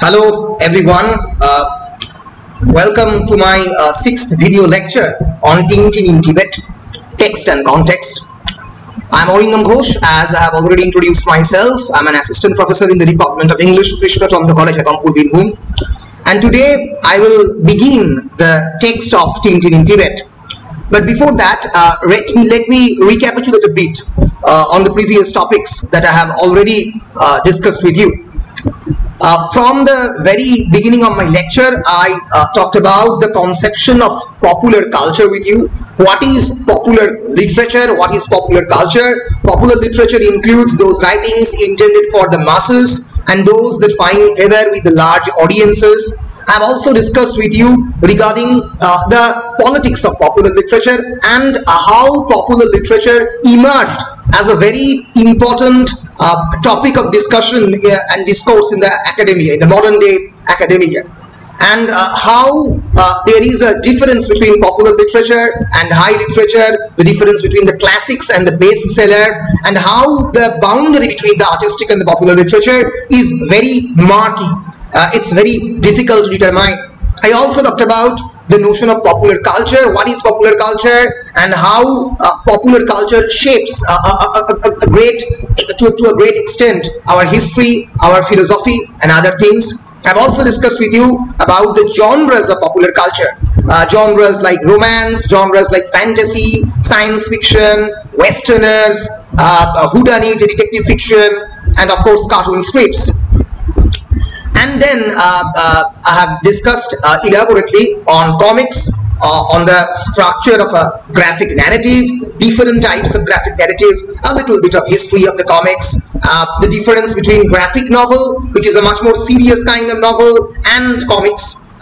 Hello everyone, welcome to my sixth video lecture on Tintin in Tibet, text and context. I am Arindam Ghosh. As I have already introduced myself, I am an assistant professor in the Department of English, Krishna Chandra College, Akampur, Birbhum. And today I will begin the text of Tintin in Tibet. But before that, let me recapitulate a bit on the previous topics that I have already discussed with you. From the very beginning of my lecture, I talked about the conception of popular culture with you. What is popular literature? What is popular culture? Popular literature includes those writings intended for the masses and those that find favor with the large audiences. I have also discussed with you regarding the politics of popular literature and how popular literature emerged as a very important topic of discussion and discourse in the academia, in the modern day academia, and how there is a difference between popular literature and high literature, the difference between the classics and the bestseller, and how the boundary between the artistic and the popular literature is very murky. It's very difficult to determine. I also talked about the notion of popular culture, what is popular culture, and how popular culture shapes to a great extent our history, our philosophy, and other things. I've also discussed with you about the genres of popular culture, genres like romance, genres like fantasy, science fiction, westerners, whodunit, detective fiction, and of course cartoon scripts. And then I have discussed elaborately on comics, on the structure of a graphic narrative, different types of graphic narrative, a little bit of history of the comics, the difference between graphic novel, which is a much more serious kind of novel, and comics.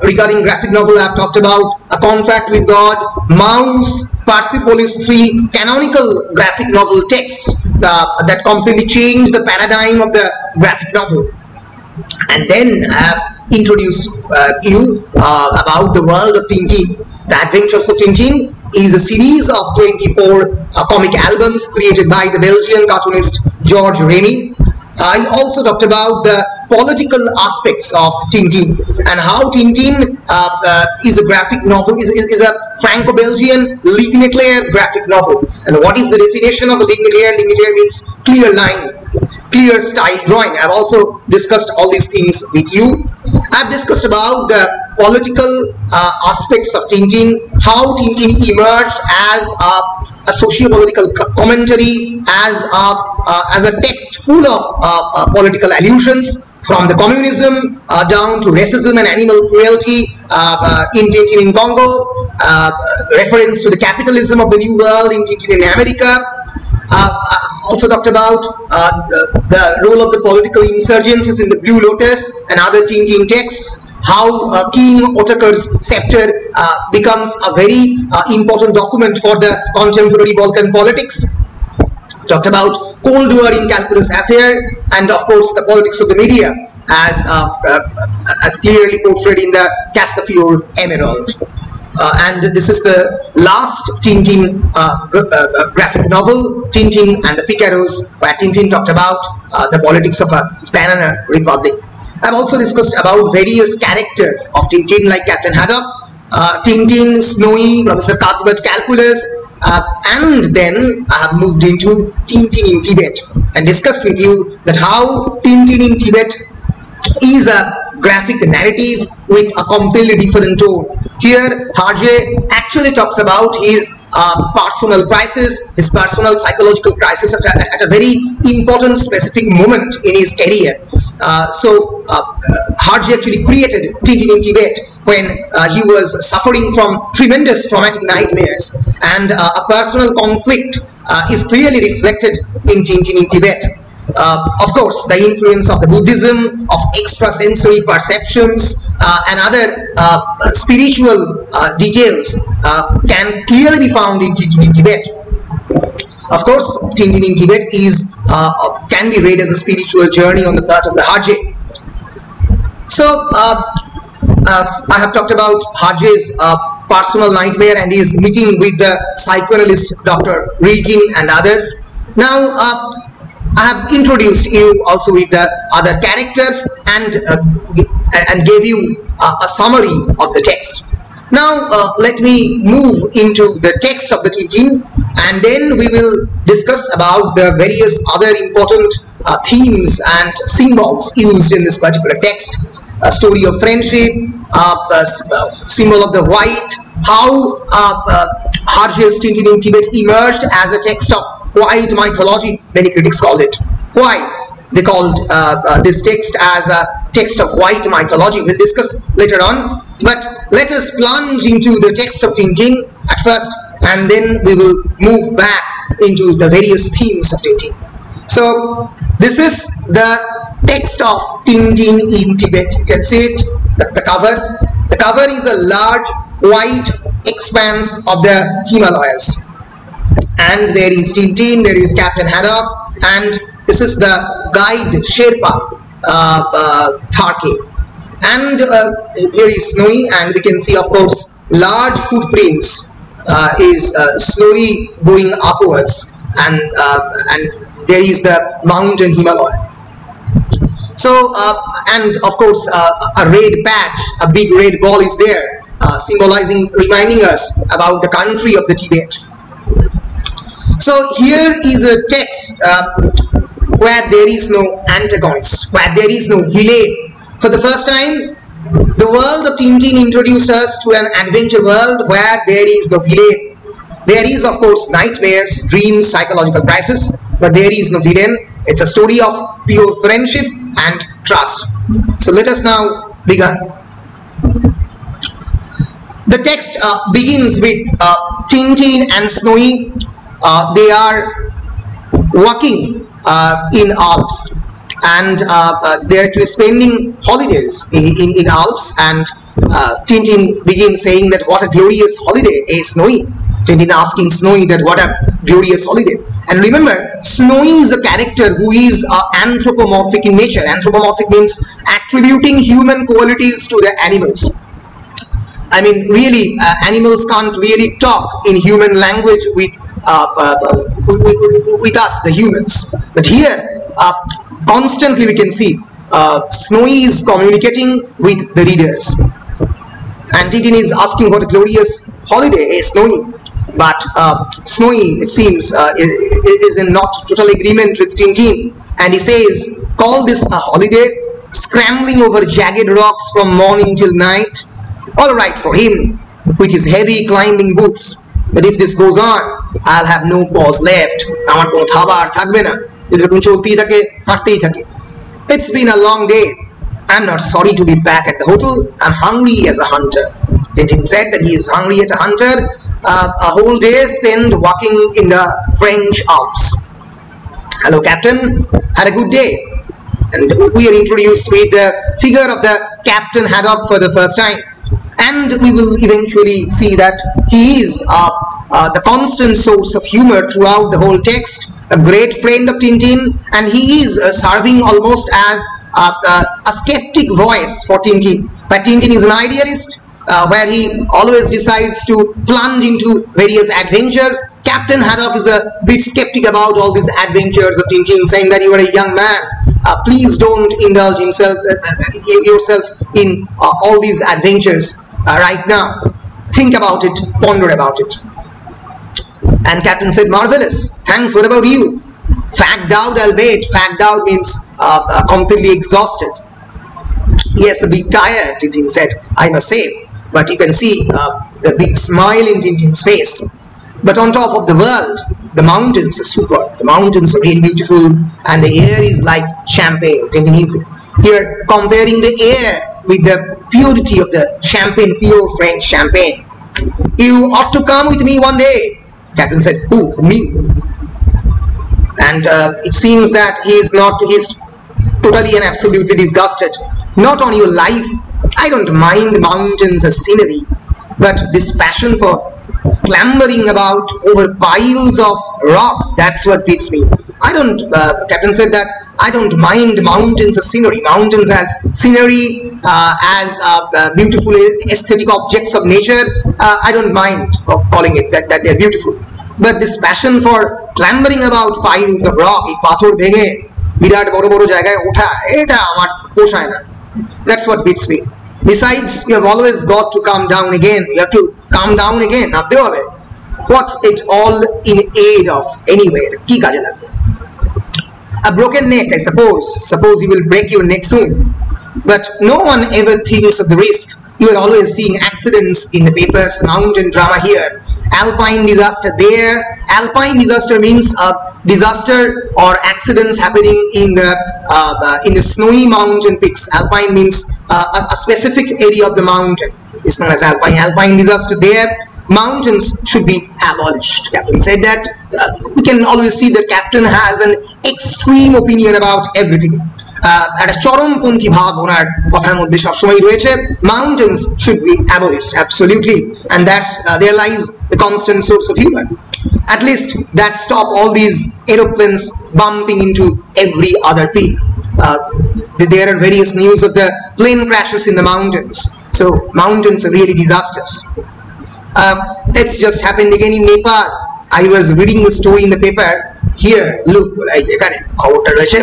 Regarding graphic novel, I have talked about A Contract with God, Mouse, Persepolis 3, canonical graphic novel texts that completely changed the paradigm of the graphic novel. And then I have introduced you about the world of Tintin. The Adventures of Tintin is a series of 24 comic albums created by the Belgian cartoonist Georges Remy. I also talked about the political aspects of Tintin and how Tintin is a graphic novel, is a Franco-Belgian ligne claire graphic novel. And what is the definition of a ligne claire? Ligne claire means clear line, clear style drawing. I've also discussed all these things with you. I've discussed about the political aspects of Tintin, how Tintin emerged as a socio-political commentary, as a text full of political allusions, from the communism down to racism and animal cruelty in Tintin in Congo, reference to the capitalism of the New World in Tintin in America. Also talked about the role of the political insurgencies in the Blue Lotus and other Tintin texts, how King Otakar's scepter becomes a very important document for the contemporary Balkan politics. Talked about Cold War in Calculus Affair, and of course the politics of the media as clearly portrayed in the Castafiore Emerald. And this is the last Tintin graphic novel, Tintin and the Picaros, where Tintin talked about the politics of a banana republic. I've also discussed about various characters of Tintin like Captain Haddock, Tintin, Snowy, Professor Cuthbert Calculus, and then I have moved into Tintin in Tibet and discussed with you that how Tintin in Tibet is a graphic narrative with a completely different tone. Here Hergé actually talks about his personal crisis, his personal psychological crisis at a very important specific moment in his career. So Hergé actually created Tintin in Tibet when he was suffering from tremendous traumatic nightmares, and a personal conflict is clearly reflected in Tintin in Tibet. Of course, the influence of the Buddhism, of extrasensory perceptions, and other spiritual details can clearly be found in Tintin in Tibet. Of course, Tintin in Tibet can be read as a spiritual journey on the part of the Hergé. So, I have talked about Hergé's personal nightmare and his meeting with the psychoanalyst Dr. Rilke and others. Now, I have introduced you also with the other characters and gave you a summary of the text. Now let me move into the text of the Tintin, and then we will discuss about the various other important themes and symbols used in this particular text. A story of friendship, symbol of the white, how Hergé's Tintin in Tibet emerged as a text of white mythology. Many critics called it. Why they called this text as a text of white mythology, we'll discuss later on. But let us plunge into the text of Tintin at first, and then we will move back into the various themes of Tintin. So this is the text of Tintin in Tibet. You can see it, the cover. The cover is a large white expanse of the Himalayas, and there is Tintin, there is Captain Haddock, and this is the guide Sherpa Tharke. And here is Snowy, and we can see, of course, large footprints is slowly going upwards, and there is the mountain Himalaya. So and of course a red patch, a big red ball is there, symbolizing, reminding us about the country of the Tibet. So here is a text where there is no antagonist, where there is no villain. For the first time, the world of Tintin introduced us to an adventure world where there is no villain. There is, of course, nightmares, dreams, psychological crisis, but there is no villain. It's a story of pure friendship and trust. So let us now begin. The text begins with Tintin and Snowy. They are walking in Alps, and they're actually spending holidays in Alps, and Tintin begins saying that what a glorious holiday, Snowy. Tintin asking Snowy that what a glorious holiday. And remember, Snowy is a character who is anthropomorphic in nature. Anthropomorphic means attributing human qualities to the animals. I mean, really, animals can't really talk in human language with us, the humans. But here, constantly we can see Snowy is communicating with the readers. And Tintin is asking what a glorious holiday, Snowy. But Snowy, it seems, is in not total agreement with Tintin, and he says, call this a holiday, scrambling over jagged rocks from morning till night. All right for him with his heavy climbing boots, but if this goes on, I'll have no pause left. It's been a long day. I'm not sorry to be back at the hotel. I'm hungry as a hunter. Tintin said that he is hungry as a hunter. A whole day spent walking in the French Alps. Hello, Captain. Had a good day. And we are introduced with the figure of the Captain Haddock for the first time. And we will eventually see that he is the constant source of humor throughout the whole text, a great friend of Tintin, and he is serving almost as a skeptic voice for Tintin. But Tintin is an idealist, where he always decides to plunge into various adventures. Captain Haddock is a bit skeptic about all these adventures of Tintin, saying that you are a young man. Please don't indulge yourself in all these adventures right now. Think about it, ponder about it. And Captain said, marvelous. Thanks, what about you? Fagged out, albeit. Fagged out means completely exhausted. Yes, a bit tired, Tintin said, I must say. But you can see the big smile in Tintin's face. But on top of the world, the mountains are super. The mountains are really beautiful, and the air is like champagne. Tintin is here comparing the air with the purity of the champagne, pure French champagne. You ought to come with me one day. Captain said, who? Me? And it seems that he's totally and absolutely disgusted. Not on your life. I don't mind mountains as scenery, but this passion for clambering about over piles of rock, that's what beats me. I don't, Captain said that I don't mind mountains as scenery. Mountains as scenery, as beautiful aesthetic objects of nature, I don't mind calling it that they're beautiful. but this passion for clambering about piles of rock, এই পাথর ভেঙে বিরাট বড় বড় জায়গায় ওঠা, এটা আমার পোষায় না. That's what beats me. Besides, you have always got to calm down again. You have to calm down again. নামতে হবে. What's it all in aid of anyway? কি কাজে লাগবে? A broken neck, I suppose. Suppose you will break your neck soon. But no one ever thinks of the risk. You are always seeing accidents in the papers, mountain drama here, alpine disaster there. Alpine disaster means a disaster or accidents happening in the snowy mountain peaks. Alpine means a specific area of the mountain. It's known as alpine. Alpine disaster there. Mountains should be abolished. Captain said that. We can always see that Captain has an extreme opinion about everything. At a চরমপন্থী ভাব ওনার কথার মধ্যে সবসময় রয়েছে. Mountains should be abolished, absolutely, and that's there lies the constant source of humor. At least that stop all these aeroplanes bumping into every other peak. There are various news of the plane crashes in the mountains. So mountains are really disastrous. It's just happened again in Nepal. I was reading the story in the paper. Here, look, এখানে খবরটা রয়েছে.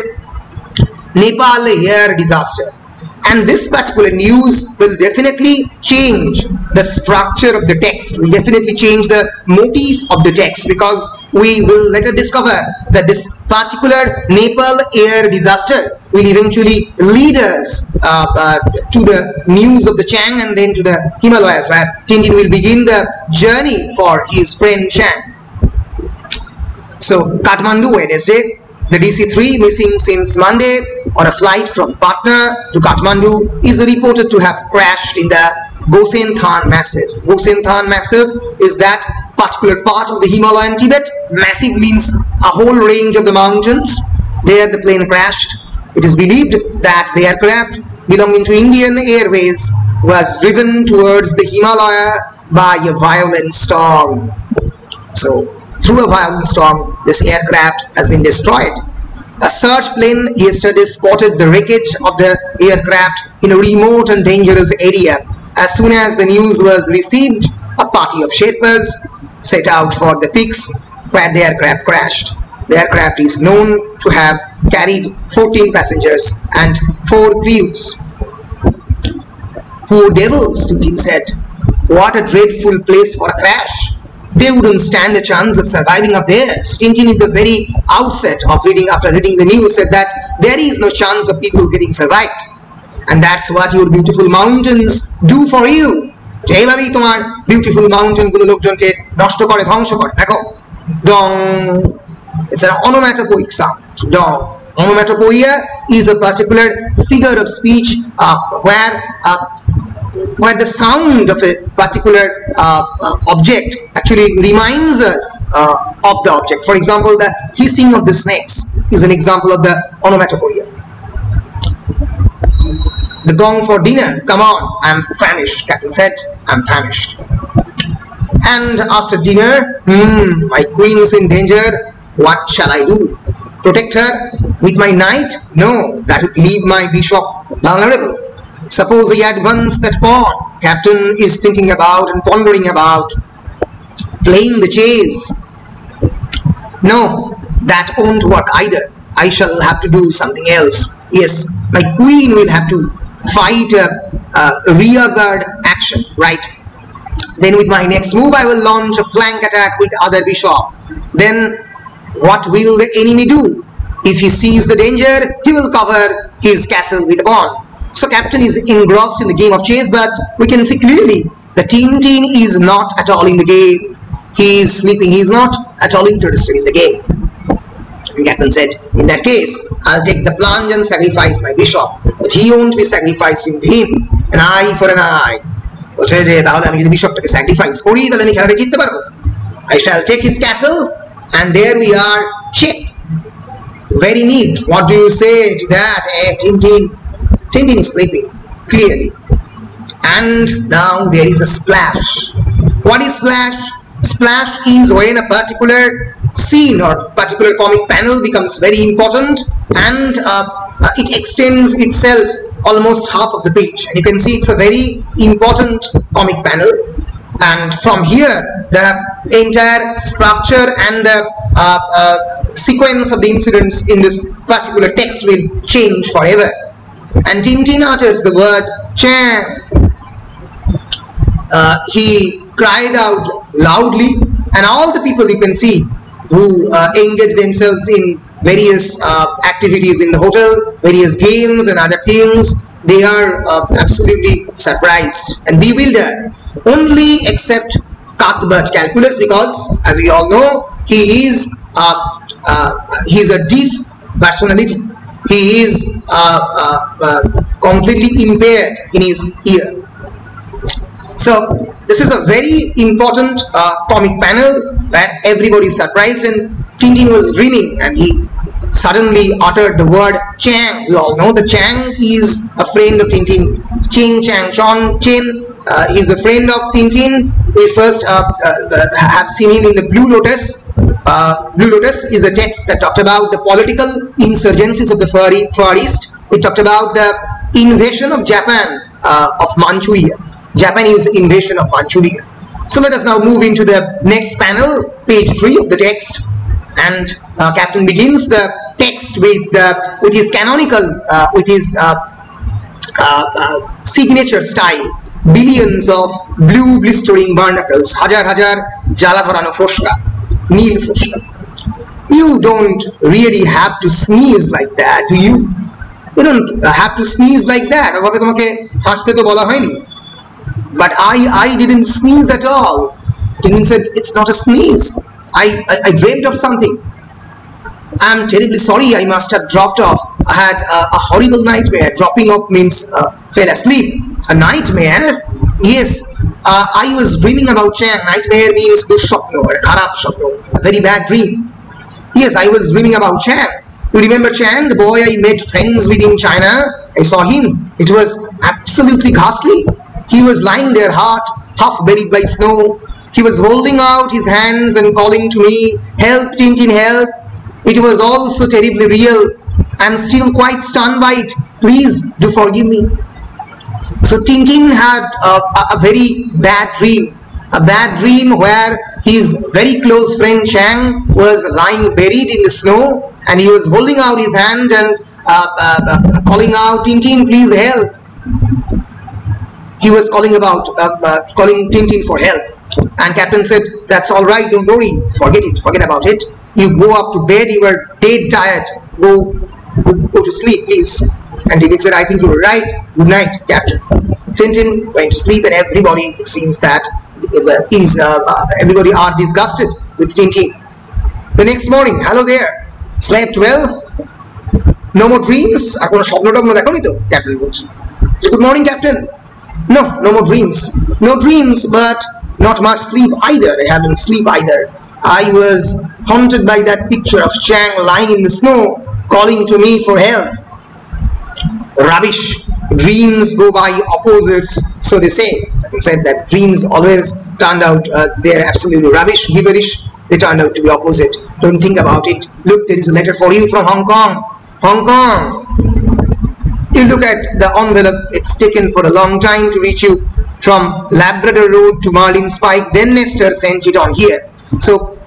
Nepal air disaster, and this particular news will definitely change the structure of the text, will definitely change the motif of the text, because we will later discover that this particular Nepal air disaster will eventually lead us to the news of the Chang and then to the Himalayas, where Tintin will begin the journey for his friend Chang. So Kathmandu, Wednesday. The DC-3 missing since Monday on a flight from Patna to Kathmandu is reported to have crashed in the Gosenthan Massif. Gosenthan Massif is that particular part of the Himalayan Tibet. Massive means a whole range of the mountains. There the plane crashed. It is believed that the aircraft belonging to Indian Airways was driven towards the Himalaya by a violent storm. So through a violent storm, this aircraft has been destroyed. A search plane yesterday spotted the wreckage of the aircraft in a remote and dangerous area. As soon as the news was received, a party of Sherpas set out for the peaks where the aircraft crashed. The aircraft is known to have carried 14 passengers and 4 crews. Poor devils, Tintin said. What a dreadful place for a crash. They wouldn't stand a chance of surviving up there. So Tintin at the very outset of after reading the news said that there is no chance of people getting survived. And that's what your beautiful mountains do for you. যেভাবেই তোমার beautiful mountain গুলো লোকজনকে নষ্ট করে, ধ্বংস করে। দেখো, dong. It's an onomatopoeic sound. Dong. Onomatopoeia is a particular figure of speech where the sound of a particular object actually reminds us of the object. For example, the hissing of the snakes is an example of the onomatopoeia. The gong for dinner. Come on, I'm famished, Captain said. I'm famished. And after dinner, my queen's in danger. What shall I do? Protect her with my knight? No, that would leave my bishop vulnerable. Suppose I advance that pawn. Captain is thinking about and pondering about playing the chase. No, that won't work either. I shall have to do something else. Yes, my queen will have to fight a rear guard action, right? Then with my next move, I will launch a flank attack with other bishop. Then what will the enemy do? If he sees the danger, he will cover his castle with a pawn. So Captain is engrossed in the game of chess, but we can see clearly that Tintin is not at all in the game. He is sleeping. He is not at all interested in the game. And Captain said, in that case, I'll take the plunge and sacrifice my bishop. But he won't be sacrificing him. An eye for an eye. তাহলে আমি যদি বিশপটাকে sacrifice করি তাহলে আমি খেলাটা জিততে পারবো। I shall take his castle, and there we are. Check. Very neat. What do you say to that, Tintin? Tintin is sleeping, clearly. And now there is a splash. What is splash? Splash is when a particular scene or particular comic panel becomes very important and it extends itself almost half of the page. And you can see it's a very important comic panel. And from here, the entire structure and the sequence of the incidents in this particular text will change forever. And Tintin utters the word Chang. He cried out loudly, and all the people you can see who engage themselves in various activities in the hotel, various games and other things, they are absolutely surprised and bewildered. Only except Cuthbert Calculus, because as we all know, he is a deaf personality. He is completely impaired in his ear. So this is a very important comic panel where everybody is surprised, and Tintin was dreaming and he suddenly uttered the word Chang. We all know the Chang. He is a friend of Tintin. Ching, Chang, Chon, Chin. He is a friend of Tintin. We first have seen him in the Blue Lotus. Blue Lotus is a text that talked about the political insurgencies of the Far East. It talked about the invasion of Japan, of Manchuria. Japanese invasion of Manchuria. So let us now move into the next panel, page 3 of the text, and Captain begins the text with his canonical, with his signature style. Billions of blue blistering barnacles, hajar jala dhorano foshka, neel foshka. You don't really have to sneeze like that, do you? You don't have to sneeze like that. But I didn't sneeze at all. Tintin said, it's not a sneeze. I dreamt of something. I'm terribly sorry, I must have dropped off. I had a horrible nightmare. Dropping off means fell asleep. A nightmare? Yes, I was dreaming about Chang. Nightmare means dushapno or kharab shapno, a very bad dream. Yes, I was dreaming about Chang. You remember Chang, the boy I made friends with in China? I saw him. It was absolutely ghastly. He was lying there half buried by snow. He was holding out his hands and calling to me, help Tintin, help. It was all so terribly real. I'm still quite stunned by it. Please do forgive me. So Tintin had a very bad dream. A bad dream where his very close friend Chang was lying buried in the snow, and he was holding out his hand and calling out, Tintin, please help. He was calling Tintin for help. And Captain said, that's all right, don't worry, forget about it. You go up to bed, you are dead tired, go to sleep, please. And Tintin said, I think you were right, good night, Captain. Tintin went to sleep, and everybody, it seems that everybody are disgusted with Tintin. The next morning, hello there, slept well? No more dreams? Captain goes, good morning, Captain. No more dreams. No dreams, but not much sleep either. I haven't sleep either. I was haunted by that picture of Chang lying in the snow, calling to me for help. Rubbish. Dreams go by opposites, so they say. I said that dreams always turned out, they're absolutely rubbish, gibberish. They turned out to be opposite. Don't think about it. Look, there is a letter for you from Hong Kong. Hong Kong. You look at the envelope, it's taken for a long time to reach you from Labrador Road to Marlin Spike, then Nestor sent it on here. So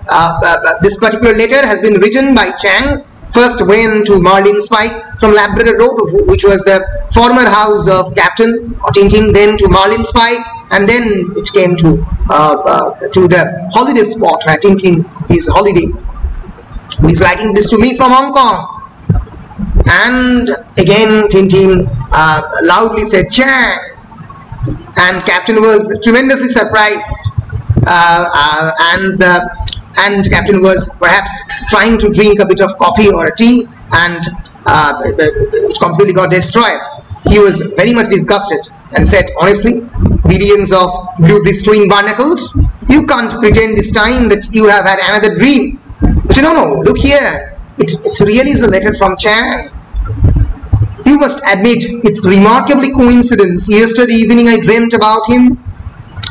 this particular letter has been written by Chang. First went to Marlin Spike from Labrador Road, which was the former house of Captain Tintin, then to Marlin Spike, and then it came to the holiday spot where Tintin is holiday. He's writing this to me from Hong Kong. And again Tintin loudly said Chang, and Captain was tremendously surprised, and Captain was perhaps trying to drink a bit of coffee or a tea, and it completely got destroyed. He was very much disgusted and said, honestly, billions of blue blistering barnacles, you can't pretend this time that you have had another dream. But no, look here, it's really is a letter from Chang. You must admit, it's remarkably coincidence. Yesterday evening I dreamt about him.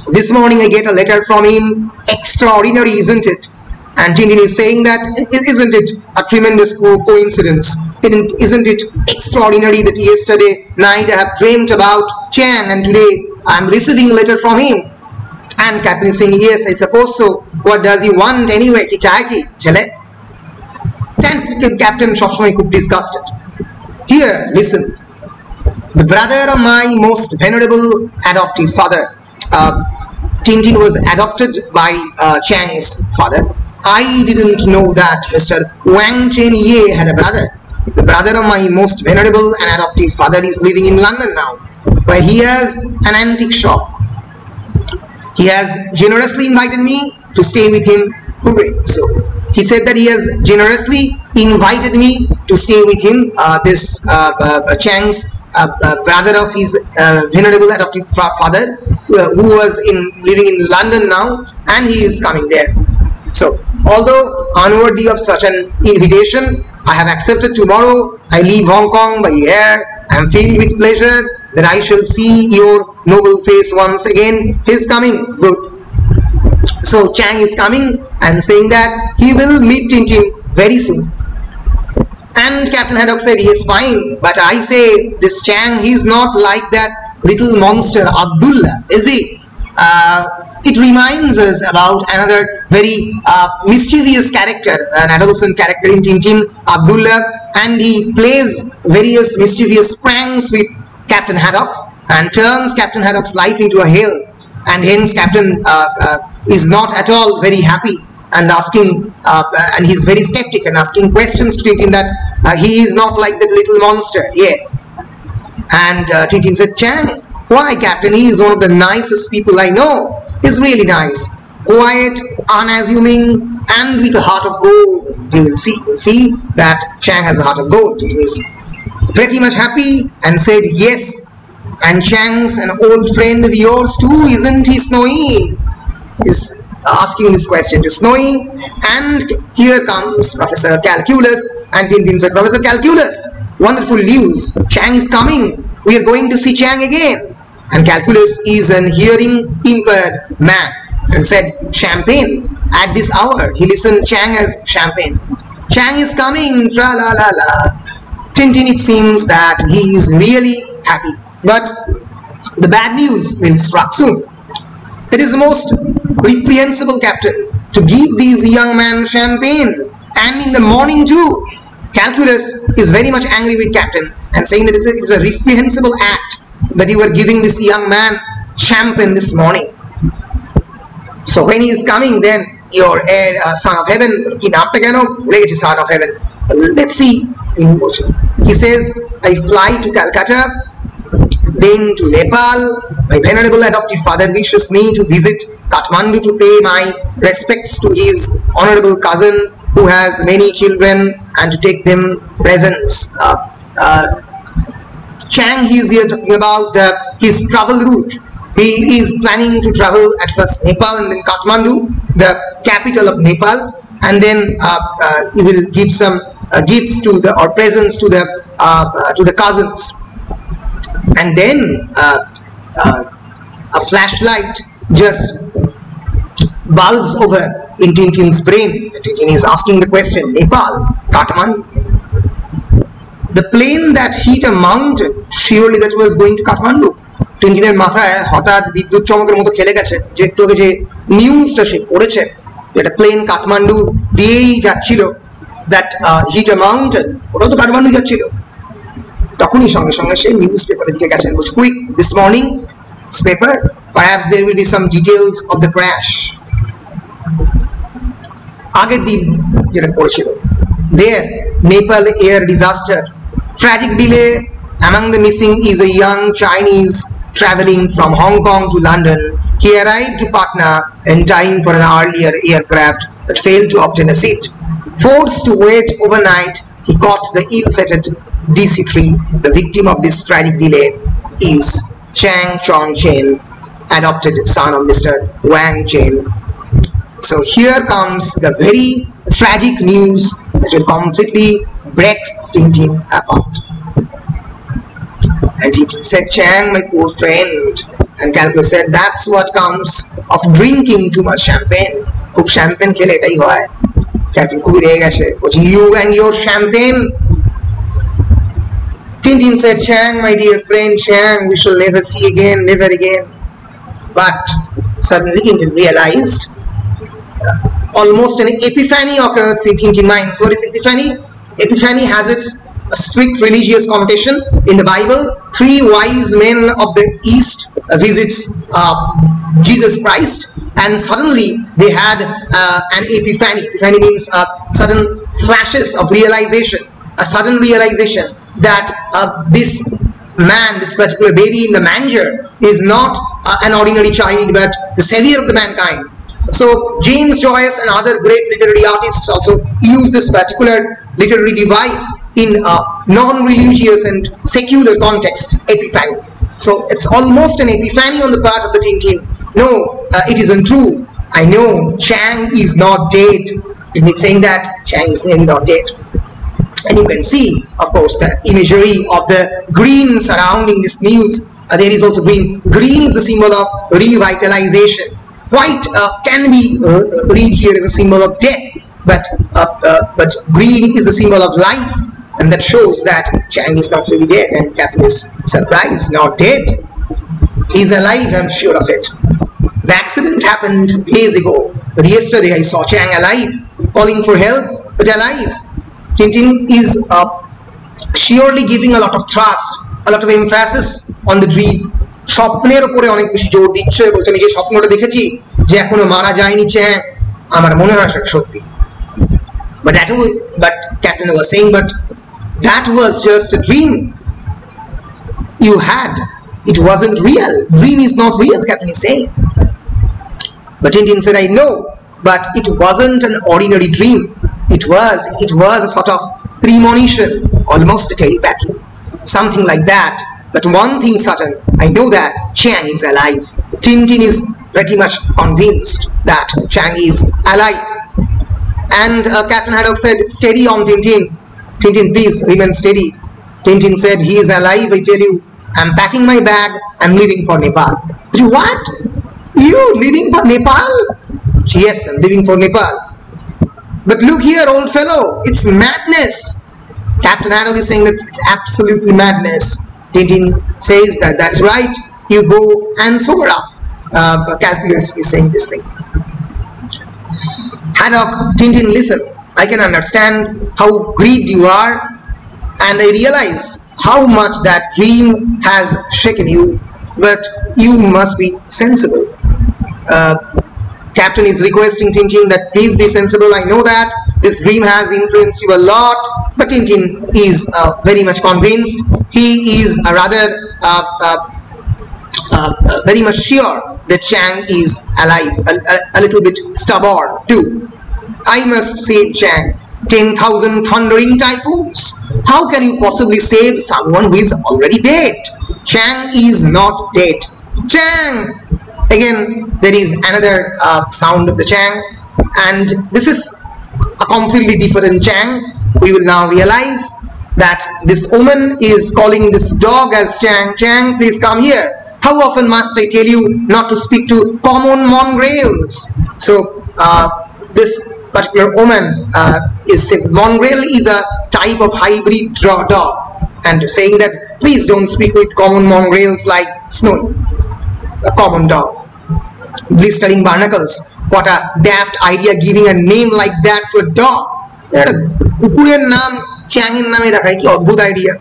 This morning I get a letter from him. Extraordinary, isn't it? And Tintin is saying that, isn't it a tremendous coincidence? Isn't it extraordinary that yesterday night I have dreamt about Chang, and today I am receiving a letter from him? And Captain is saying, yes, I suppose so. What does he want anyway? Ki chahe ki chale. Then Captain Shoshoy could disgusted. Here, listen. The brother of my most venerable adoptive father, Tintin was adopted by Chang's father. I didn't know that Mr. Wang Chen-ye had a brother. The brother of my most venerable and adoptive father is living in London now, where he has an antique shop. He has generously invited me to stay with him. Hooray! So he said that he has generously invited me to stay with him. This Chang's brother of his venerable adoptive father, who was living in London now, and he is coming there. So, although unworthy of such an invitation, I have accepted. Tomorrow I leave Hong Kong by air. I am filled with pleasure that I shall see your noble face once again. He is coming. Good. So Chang is coming and saying that he will meet Tintin very soon. And Captain Haddock said, yes, fine, but I say this Chang, he is not like that little monster Abdullah, is he? It reminds us about another very mischievous character, an adolescent character in Tintin, Abdullah, and he plays various mischievous pranks with Captain Haddock and turns Captain Haddock's life into a hell, and hence Captain is not at all very happy and asking, and he's very skeptic and asking questions to Tintin that he is not like that little monster, yeah. And Tintin said, Chang, why, Captain? He is one of the nicest people I know. He's really nice, quiet, unassuming, and with a heart of gold. You will see that Chang has a heart of gold. He was pretty much happy and said, yes. And Chang's an old friend of yours too, isn't he, Snowy? Is asking this question to Snowy. And here comes Professor Calculus, and Tintin said, Professor Calculus, wonderful news. Chang is coming. We are going to see Chang again. And Calculus is an hearing impaired man and said, champagne at this hour. He listened Chang as champagne. Chang is coming, tra la la la. Tintin, it seems that he is really happy. But the bad news will strike soon. It is the most reprehensible, Captain, to give these young men champagne, and in the morning too. Calculus is very much angry with Captain and saying that it is a reprehensible act that you were giving this young man champagne this morning. So when he is coming, then your son of heaven, son of heaven. Let's see. He says, I fly to Calcutta, then to Nepal. My venerable adoptive father wishes me to visit Kathmandu to pay my respects to his honorable cousin who has many children and to take them presents. Chang, he is here talking about his travel route. He is planning to travel at first Nepal and then Kathmandu, the capital of Nepal, and then he will give some gifts to the or presents to the cousins, and then a flashlight just bulbs over in Tintin's brain. Tintin is asking the question, Nepal, Kathmandu. The plane that hit a mountain, surely that was going to Kathmandu. Tintiনের মাথায় হঠাৎ বিদ্যুৎ চমকের মতো খেলে গেছে যে একটু আগে যে নিউজটা সে পড়েছে যেটা প্লেন কাঠমান্ডু দিয়েই যাচ্ছিল, দ্যাট হিট আ মাউন্টেন, ওটাও তো কাঠমান্ডু যাচ্ছিল। তখনই সঙ্গে সঙ্গে সে নিউজ পেপারের দিকে গেছেন, বলছে quick this morning paper, perhaps there will be some details of the crash. আগের দিন যেটা পড়েছিল, there Nepal air disaster, tragic delay. Among the missing is a young Chinese traveling from Hong Kong to London. He arrived to Patna in time for an earlier aircraft but failed to obtain a seat. Forced to wait overnight, he caught the ill-fated DC-3. The victim of this tragic delay is Chang Chong-chen, adopted son of Mr. Wang Chen. So here comes the very tragic news that will completely break Tintin apart. And Tintin said, Chang, my poor friend. And Calculus said, that's what comes of drinking too much champagne. Khub champagne khele etai hoy. Captain খুবই রেগে গেছে, বলছে, you and your champagne. Tintin said, Chang, my dear friend, Chang, we shall never see again, never again. But suddenly Tintin realized almost an epiphany occurs in Tintin minds. What is epiphany? Epiphany has its strict religious connotation. In the Bible, 3 wise men of the East visits Jesus Christ, and suddenly they had an epiphany. Epiphany means sudden flashes of realization, a sudden realization that this man, this particular baby in the manger, is not an ordinary child but the savior of the mankind. So James Joyce and other great literary artists also use this particular literary device in non-religious and secular contexts, epiphany. So it's almost an epiphany on the part of the Tintin. No, it isn't true. I know Chang is not dead. It means saying that Chang is not dead. And you can see, of course, the imagery of the green surrounding this news. There is also green. Green is the symbol of revitalization. White can be read here as a symbol of death, but green is the symbol of life, and that shows that Chang is not really dead. And Captain is surprised, not dead. He's alive, I'm sure of it. The accident happened days ago, but yesterday I saw Chang alive, calling for help, but alive. Tintin is surely giving a lot of thrust, a lot of emphasis on the dream. স্বপ্নের উপরে অনেক বেশি জোর দিচ্ছে, বলছে আমি যে স্বপ্নটা দেখেছি যে এখনো মারা যায়নি চ্যাং, আমার মনে হয় সেটা সত্যি। But Captain was saying, but that was just a dream you had. It wasn't real. Dream is not real, Captain is saying. But Tintin said, I know, but it wasn't an ordinary dream. It was a sort of premonition, almost a telepathy, something like that. But one thing certain, I know that Chang is alive. Tintin is pretty much convinced that Chang is alive. And Captain Haddock said, steady on Tintin. Tintin, please remain steady. Tintin said, he is alive, I tell you. I'm packing my bag, I'm leaving for Nepal. What? You leaving for Nepal? Yes, I'm leaving for Nepal. But look here, old fellow, it's madness. Captain Haddock is saying that it's absolutely madness. Tintin says that that's right, you go and sober up. Calculus is saying this thing. Haddock, Tintin, listen, I can understand how grieved you are, and I realize how much that dream has shaken you, but you must be sensible. Captain is requesting Tintin that please be sensible. I know that this dream has influenced you a lot, but Tintin is very much convinced. He is very much sure that Chang is alive, a little bit stubborn too. I must save Chang. 10,000 thundering typhoons. How can you possibly save someone who is already dead? Chang is not dead. Chang! Again, there is another sound of the Chang, and this is a completely different Chang. We will now realize that this woman is calling this dog as Chang. Chang, please come here. How often must I tell you not to speak to common mongrels? So this particular woman is saying mongrel is a type of hybrid dog, and saying that please don't speak with common mongrels like Snowy, a common dog. Blistering barnacles, what a daft idea giving a name like that to a dog. কুকুরের নাম চ্যাংয়ের নামে রাখায় কি অদ্ভুত idea.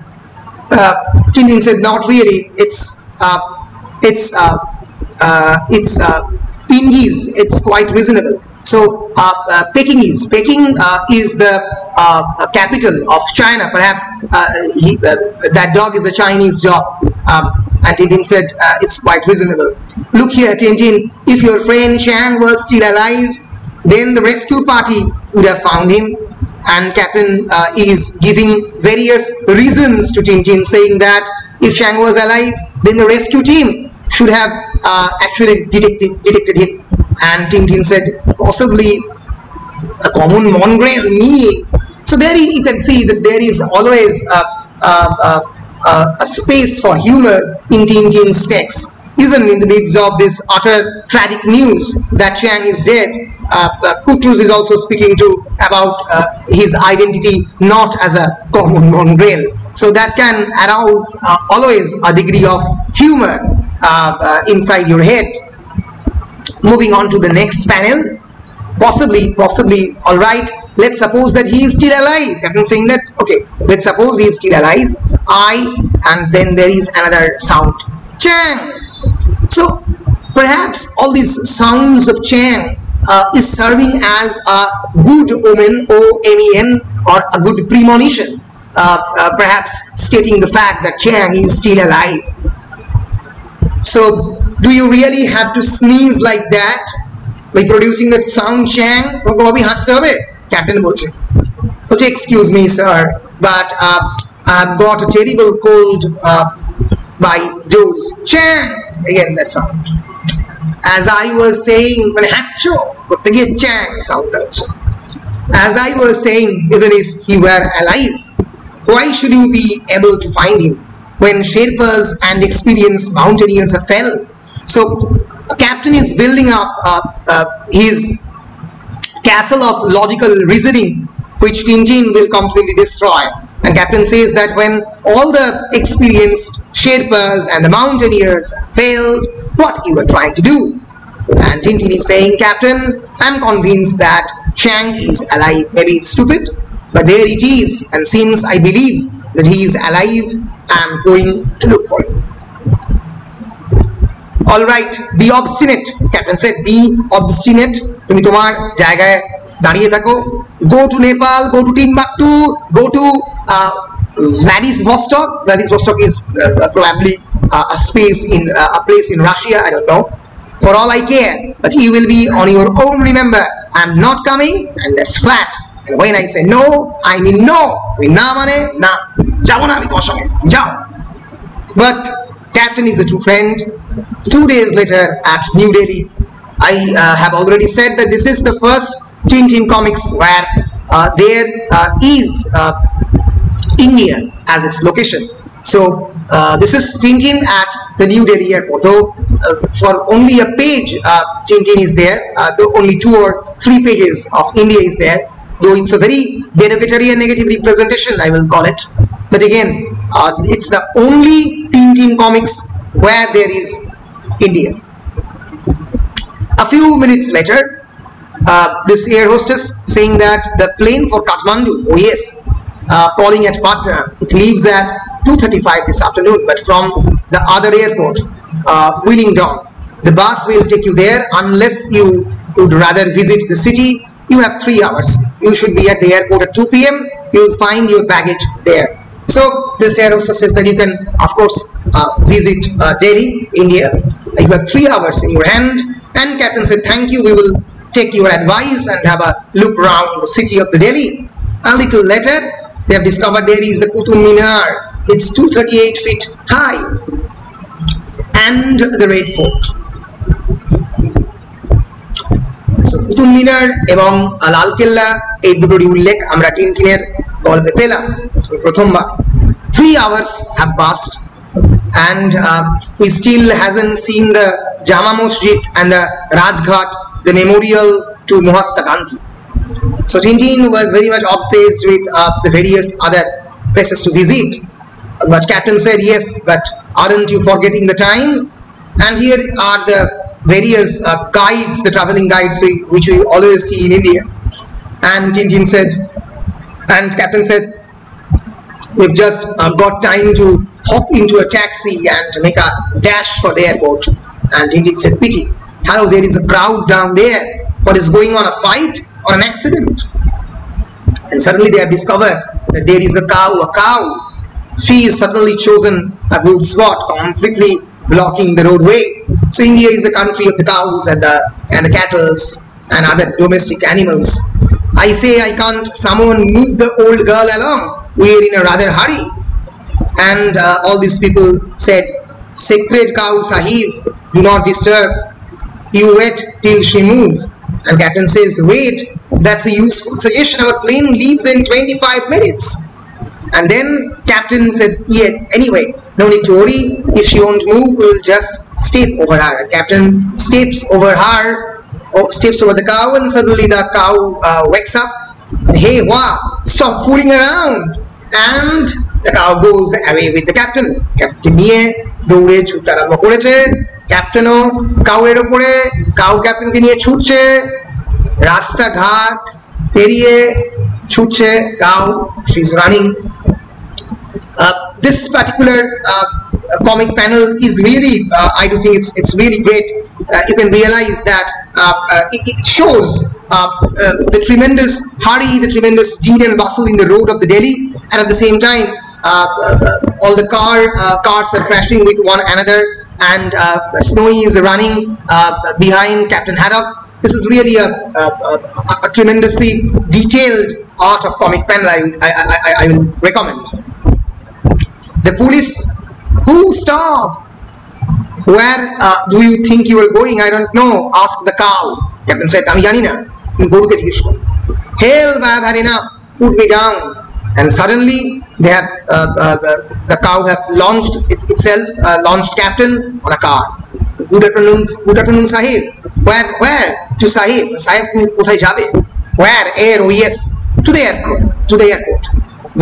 Tintin said not really, it's Pingese, it's quite reasonable. So Pekingese, Peking is the capital of China. Perhaps that dog is a Chinese dog. And Tintin said it's quite reasonable. Look here, Tintin, if your friend Chang was still alive, then the rescue party would have found him. And Captain is giving various reasons to Tintin, saying that if Chang was alive, then the rescue team should have actually detected him. And Tintin said, possibly a common mongrel, me. So there you can see that there is always a space for humor in Tintin's text. Even in the midst of this utter tragic news that Chang is dead, Kutrus is also speaking about his identity not as a common mongrel. So that can arouse always a degree of humor inside your head. moving on to the next panel. Possibly, all right. Let's suppose that he is still alive. Captain saying that, okay, let's suppose he is still alive. And then there is another sound, Chang. So perhaps all these sounds of Chang is serving as a good omen, O-M-E-N, or a good premonition, perhaps stating the fact that Chang is still alive. So do you really have to sneeze like that by producing that sound, Chang? Captain bolche, excuse me sir, but I've got a terrible cold by dose. Chang, again that sound. As I was saying, Chang sound also. As I was saying, even if he were alive, why should you be able to find him when Sherpas and experienced mountaineers have fell? So Captain is building up his castle of logical reasoning, which Tintin will completely destroy. And Captain says that when all the experienced Sherpas and the mountaineers failed, what you were trying to do? And Tintin is saying, Captain, I'm convinced that Chang is alive. Maybe it's stupid, but there it is. And since I believe that he is alive, I'm going to look for him. All right, be obstinate. Captain said, be obstinate. Tumi tomar jayagaye dariye thako. Go to Nepal, go to Timbuktu, go to Vladivostok. Vladivostok is probably a space in a place in Russia. I don't know. For all I care, but you will be on your own. Remember, I'm not coming, and that's flat. And when I say no, I mean no. Na mane na. Jabo na ami tomar songe. Jao. But Captain is a true friend. 2 days later at New Delhi, I have already said that this is the first Tintin comics where there is India as its location. So this is Tintin at the New Delhi airport. Though for only a page Tintin is there, though only 2 or 3 pages of India is there, though it's a very derogatory and negative representation, I will call it. But again, it's the only Tintin comics where there is India. A few minutes later, this air hostess saying that the plane for Kathmandu, oh yes, calling at Patna, it leaves at 2:35 this afternoon, but from the other airport, Willingdon, the bus will take you there. Unless you would rather visit the city, you have 3 hours. You should be at the airport at 2 p.m. You will find your baggage there. So this air hostess says that you can, of course, visit Delhi, India. You have 3 hours in your hand. And Captain said, thank you, we will take your advice and have a look around the city of the Delhi. A little later, they have discovered there is the Qutub Minar. It's 238 feet high. And the Red Fort. So Qutub Minar ebong Lal Killa, ei dutori ullekh amra Tintiনের গল্পে পেলাম প্রথমবার। 3 hours have passed and we still hasn't seen the Jama Masjid and the Rajghat, the memorial to Mahatma Gandhi. So Tintin was very much obsessed with the various other places to visit. But Captain said, yes, but aren't you forgetting the time? And here are the various guides, the traveling guides which we always see in India. And Tintin said, and Captain said, we've just got time to hop into a taxi and make a dash for the airport. And Tintin said, pity. Hello, there is a crowd down there. What is going on, a fight or an accident? And suddenly they have discovered that there is a cow. She is suddenly chosen a good spot, completely blocking the roadway. So India is a country of the cows and the cattle and other domestic animals. I say, I can't someone move the old girl along. We are in a rather hurry. And all these people said, sacred cow Sahib, do not disturb. You wait till she move. And Captain says, wait, that's a useful suggestion. Our plane leaves in 25 minutes. And then Captain said, yeah, anyway, no need to worry. If she won't move, we will just step over her. Captain steps over her, steps over the cow, and suddenly the cow wakes up. Hey, wow, stop fooling around. And the cow goes away with the captain. Captain niye doure chute arambo koreche ক্যাপ্টেনও কাউয়ের উপরে, cow ক্যাপ্টেনকে নিয়ে ছুটছে, রাস্তাঘাট পেরিয়ে ছুটছে cow, she is running. This particular comic panel is really, I do think it's really great. You can realize that it shows the tremendous hurry, the tremendous deed and bustle in the road of the Delhi, and at the same time all the cars are crashing with one another, and Snowy is running behind Captain Haddock. This is really a tremendously detailed art of comic panel. I will recommend. The police, who stop? Where do you think you are going? I don't know. Ask the cow. Captain said, "Ami jani na. Tumi goruke jiggesh koro." Help! I have had enough. Put me down. And suddenly, they have the cow have launched itself, launched Captain on a car. Good afternoon, Sahib. Where? To Sahib. Sahib, kothay jabe? Where? Air? Oh yes. To the airport. To the airport.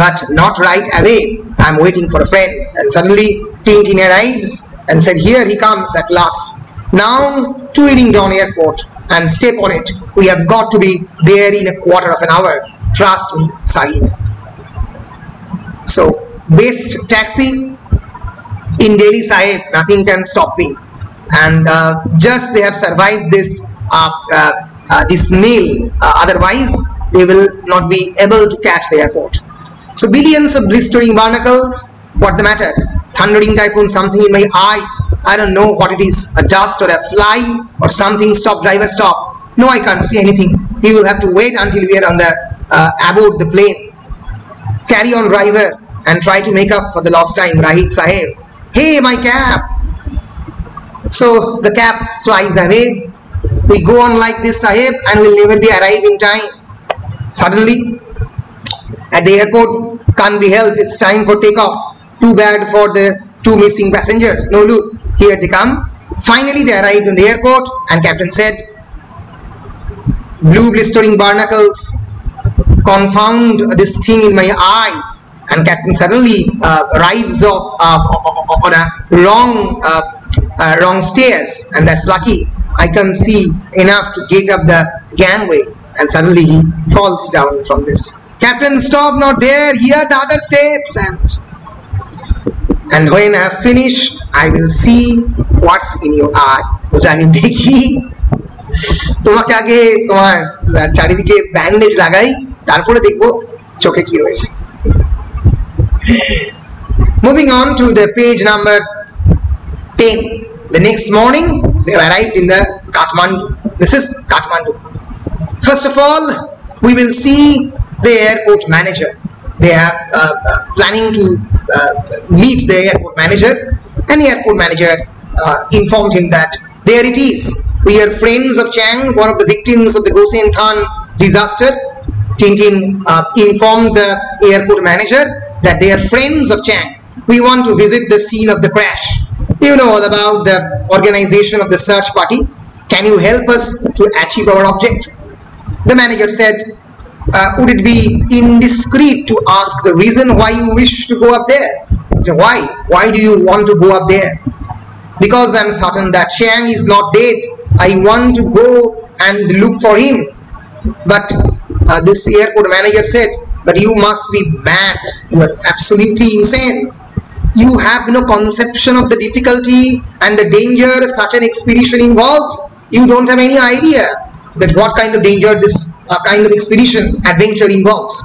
But not right away. I'm waiting for a friend. And suddenly, Tintin arrives and said, "Here he comes at last. Now to Eddington Airport and step on it. We have got to be there in a quarter of an hour. Trust me, Sahib." So, best taxi in Delhi, Sahib. Nothing can stop me. And just they have survived this this nail. Otherwise, they will not be able to catch the airport. So billions of blistering barnacles. What the matter? Thundering typhoon, something in my eye. I don't know what it is. A dust or a fly or something. Stop, driver, stop. No, I can't see anything. You will have to wait until we are on the aboard the plane. Carry on, driver, and try to make up for the lost time. Rahid Sahib. Hey, my cab. So the cab flies away. We go on like this, Sahib, and we'll never be arrive in time. Suddenly, at the airport, can't be helped. It's time for takeoff. Too bad for the two missing passengers. No, look, here they come. Finally, they arrived in the airport, and Captain said, "Blue blistering barnacles, confound this thing in my eye." And Captain suddenly rides off on a wrong stairs, and that's lucky. I can see enough to get up the gangway, and suddenly he falls down from this. "Captain, stop, not there, here the other steps." And when I have finished, I will see what's in your eye. তো আগে দেখি, তোমাকে আগে তোমার চারিদিকে bandage লাগাই, তারপরে দেখবো চোখে কি রয়েছে। Moving on to the page number 10. The next morning, they arrived in the Kathmandu. This is Kathmandu. First of all, we will see the airport manager. They are planning to meet the airport manager, and the airport manager informed him that there it is. We are friends of Chang, one of the victims of the Gosen Than disaster. Tintin informed the airport manager that they are friends of Chang. We want to visit the scene of the crash. You know all about the organization of the search party. Can you help us to achieve our object? The manager said, would it be indiscreet to ask the reason why you wish to go up there? Why? Why do you want to go up there? Because I'm certain that Chiang is not dead. I want to go and look for him. But this airport manager said, but you must be mad. You are absolutely insane. You have no conception of the difficulty and the danger such an expedition involves. You don't have any idea that what kind of danger this kind of expedition adventure involves.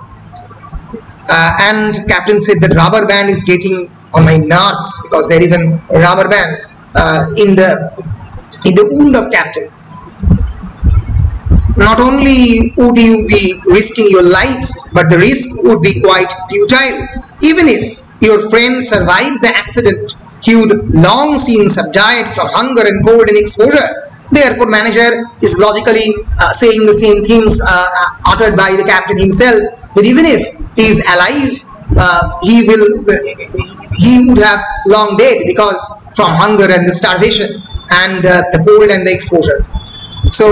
And Captain said that rubber band is getting on my nerves, because there is a rubber band in the wound of Captain. Not only would you be risking your lives, but the risk would be quite futile. Even if your friend survived the accident, he would long since have died from hunger and cold and exposure. The airport manager is logically saying the same things uttered by the captain himself, that even if he is alive, he would have long dead, because from hunger and the starvation and the cold and the exposure. So,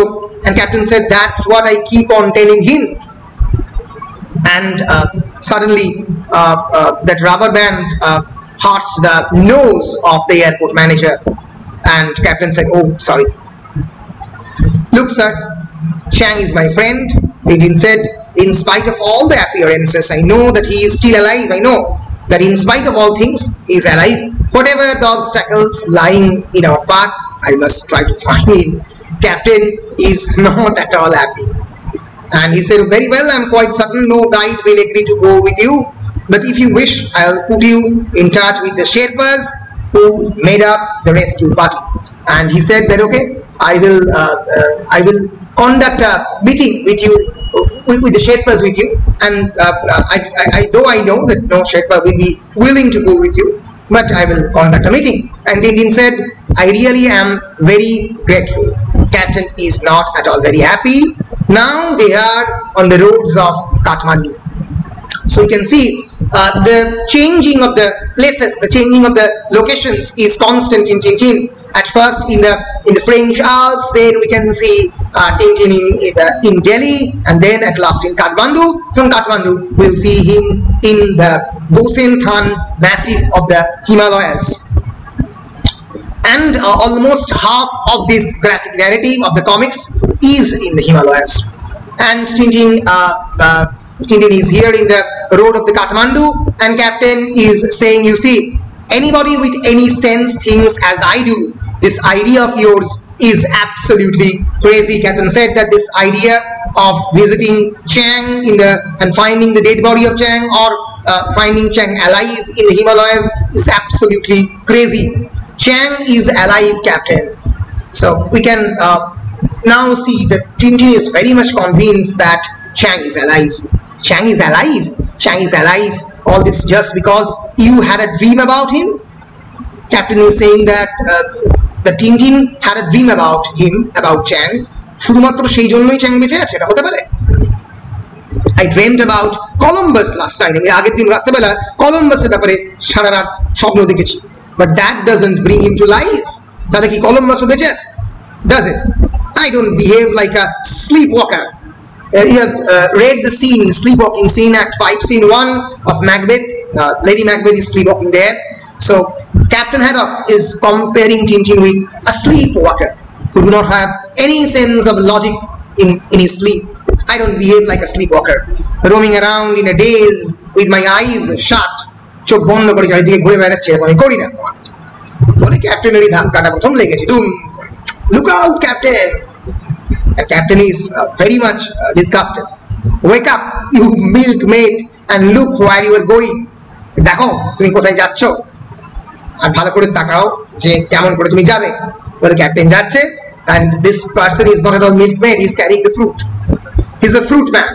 and Captain said, that's what I keep on telling him. And suddenly that rubber band hurts the nose of the airport manager, And Captain said, oh, sorry. Look, sir, Chang is my friend. Tintin said, in spite of all the appearances, I know that he is still alive. I know that in spite of all things, he is alive. Whatever the obstacles lying in our path, I must try to find him. Captain is not at all happy. And he said, very well, I am quite certain no guide will agree to go with you. But if you wish, I will put you in touch with the Sherpas who made up the rescue party. And he said that, okay, I will conduct a meeting with you, with the Sherpas with you. And though I know that no Sherpa will be willing to go with you, but I will conduct a meeting. And Tintin said, I really am very grateful. Captain is not at all very happy. Now they are on the roads of Kathmandu. So you can see the changing of the places, the changing of the locations is constant in Tintin. At first in the French Alps, then we can see Tintin in Delhi, and then at last in Kathmandu. From Kathmandu, we'll see him in the Gosen Than Massif of the Himalayas. And almost half of this graphic narrative of the comics is in the Himalayas. And Tintin is here in the road of the Kathmandu, and Captain is saying, you see, anybody with any sense thinks as I do, this idea of yours is absolutely crazy. Captain said that this idea of visiting Chang and finding the dead body of Chang, or finding Chang alive in the Himalayas, is absolutely crazy. Chang is alive, Captain. So we can now see that Tintin is very much convinced that Chang is alive. Chang is alive. Chang is alive. All this just because you had a dream about him? Captain is saying that the Tintin had a dream about him, about Chang. শুধুমাত্র সেই জন্যই চ্যাং বেঁচে আছে, এটা হতে পারে? I dreamed about Columbus last night. আমি আগের দিন রাত্রেবেলা কলম্বাসের ব্যাপারে সারা রাত স্বপ্ন দেখেছি. But that doesn't bring him to life. তাহলে কি কলম্বাসও বেঁচে আছে? Does it? I don't behave like a sleepwalker. You have read the scene, sleepwalking scene, Act 5, Scene 1 of Macbeth. Lady Macbeth is sleepwalking there. So Captain Haddock is comparing Tintin with a sleepwalker who do not have any sense of logic in his sleep. I don't behave like a sleepwalker, roaming around in a daze with my eyes shut. চোখ বন্ধ করে চারিদিকে ঘুরে বেড়াচ্ছে, আমি করি না বলে ক্যাপ্টেনেরই ধাক্কাটা প্রথম লেগেছে দুম করে। Look out, Captain! The captain is very much disgusted. Wake up, you milkmaid, and look where you are going. দেখো তুমি কোথায় যাচ্ছ, আর ভালো করে তাকাও যে কেমন করে তুমি যাবে। বলে ক্যাপ্টেন যাচ্ছে, and this person is not at all milkmaid, he is carrying the fruit. He is a fruit man.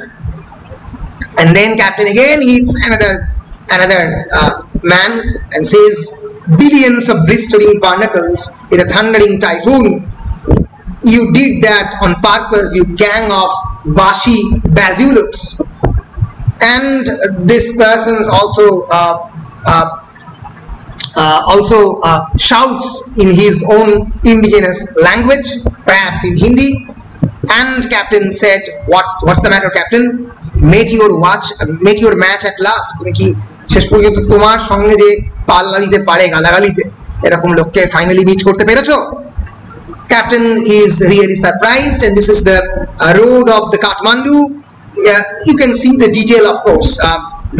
And then Captain again hits another man and says, billions of blistering barnacles in a thundering typhoon. You did that on purpose, you gang of Bashi Bazuluks. And this person also shouts in his own indigenous language, perhaps in Hindi. And Captain said, what's the matter, Captain? Met your match at last. শেষ পর্যন্ত তোমার সঙ্গে যে পাল্লা দিতে পারে গালাগালিতে, এরকম লোককে ফাইনালি মিট করতে পেরেছো? Captain is really surprised, and this is the road of the Kathmandu. You can see the detail, of course.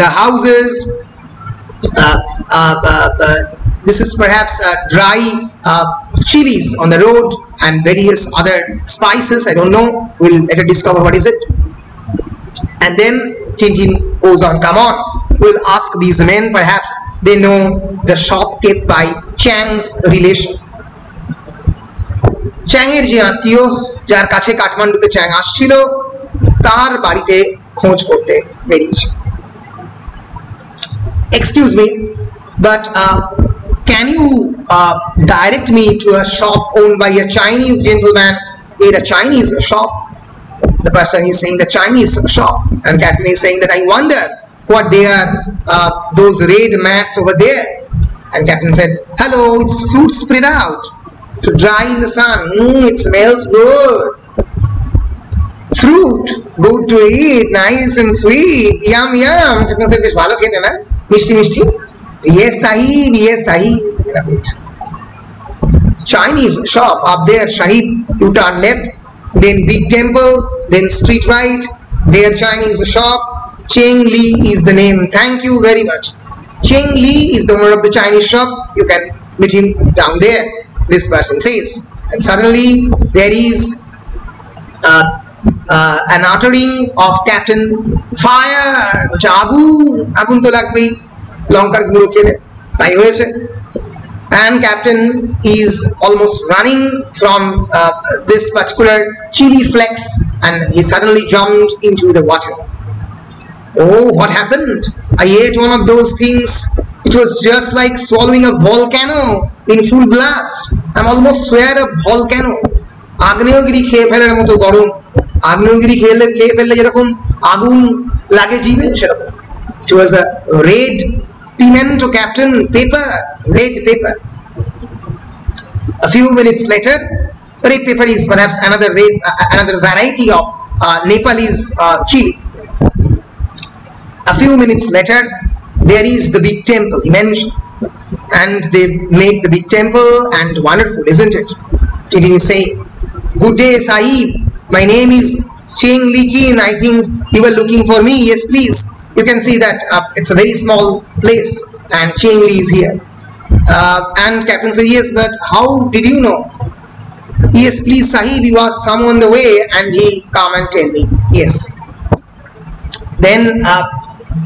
The houses. This is perhaps dry chilies on the road and various other spices. I don't know. We'll later discover what is it. And then Tintin goes on. Come on. We'll ask these men, perhaps they know the shop kept by Chang's relation. চ্যাংয়ের যে আত্মীয় যার কাছে কাঠমান্ডুতে চ্যাং আসছিল, তার বাড়িতে খোঁজ করতে বেরিয়েছে। Excuse me, but can you direct me to a shop owned by a Chinese gentleman in a Chinese shop? The person is saying the Chinese shop, and Captain is saying that I wonder what they are, those red mats over there. And Captain said, hello, it's fruit spread out to dry in the sun. It smells good. Fruit, good to eat, nice and sweet. Yum, yum. Captain said, besh bhalo khete na? Mishti, mishti. Yes, sahib, yes, sahib. Chinese shop up there, Shahid. You turn left, then big temple, then street right, there Chinese shop. Cheng Li is the name. Thank you very much. Cheng Li is the owner of the Chinese shop. You can meet him down there, this person says. And suddenly there is an uttering of Captain, fire! Agun to lagbei, Lankar guro khele, tai hoyeche. And Captain is almost running from this particular chili flex, and he suddenly jumped into the water. Oh, what happened? I ate one of those things. It was just like swallowing a volcano in full blast. I'm almost swear a volcano. Agneyogiri খেয়ে ফেলার মতো গরম, আগ্নেয়গিরি খেয়ে ফেললে যেরকম আগুন লাগে জিভে সেরকম। It was a red pimento, Captain, paper, red paper. A few minutes later, red pepper is perhaps another variety of Nepalese chili. A few minutes later, there is the big temple he mentioned, and they made the big temple, and wonderful, isn't it? Tintin is saying, "Good day, Sahib. My name is Cheng Li Kin. I think you were looking for me. Yes, please." You can see that it's a very small place, and Cheng Li is here. And Captain said, "Yes, but how did you know?" "Yes, please, Sahib. You asked someone the way, and he come and tell me." Yes. Then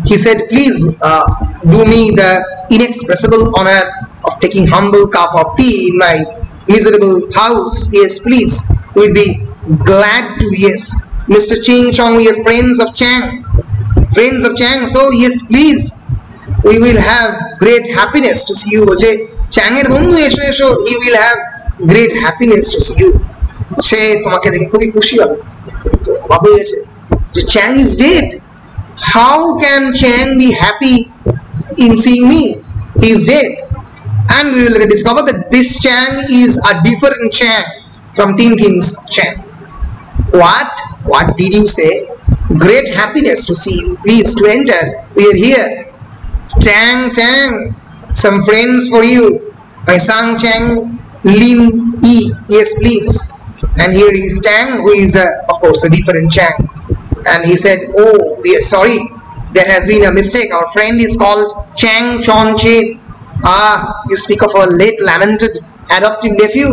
he said, "Please do me the inexpressible honor of taking humble cup of tea in my miserable house." "Yes, please. We'll be glad to." "Yes, Mr. Ching Chong, we are friends of Chang." "Friends of Chang, so yes, please. We will have great happiness to see you." "Boche Chang er bondhu esho esho, he will have great happiness to see you." "She tomake dekhe খুবই খুশি হবে." তো অবাক হয়ে গেছে যে Chang is dead. How can Chang be happy in seeing me? He is dead. And we will discover that this Chang is a different Chang from Tintin's Chang. What did you say? "Great happiness to see you. Please to enter. We are here." "Chang, some friends for you. My son Chang Lin Yi." "Yes, please." And here is Chang, who is of course a different Chang. And he said, "Oh, yes, sorry, there has been a mistake. Our friend is called Chang Chon Che." "Ah, you speak of a late lamented adoptive nephew."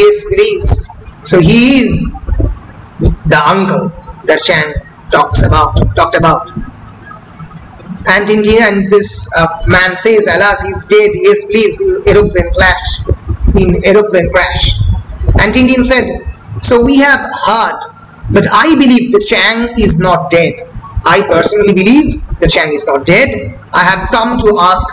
"Yes, please." So he is the uncle that Chang talked about. And this man says, "Alas, he's dead." "Yes, please." Aeroplane crash. And Tintin said, "So we have heard, but I believe the Chang is not dead. I personally believe the Chang is not dead. I have come to ask,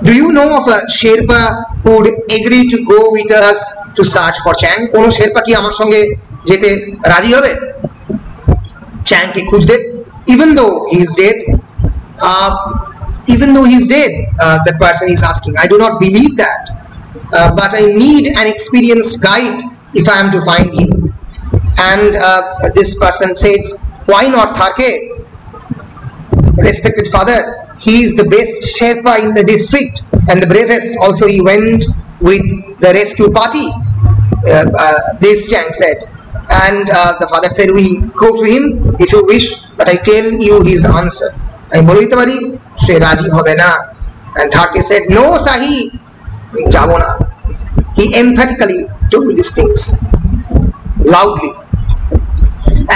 do you know of a Sherpa who would agree to go with us to search for Chang? Kono Sherpa ki amar songe jete raji hobe Chang ke khujte, even though he is dead?" That person is asking, "I do not believe that, but I need an experienced guide if I am to find him." And this person says, "Why not Tharke? Respected father, he is the best Sherpa in the district and the bravest. Also he went with the rescue party." This Chang said. And the father said, "We go to him if you wish, but I tell you his answer." "I boli dite pari she raji hobe na." And Tharke said, "No, Sahib, jabo na." He emphatically told these things loudly.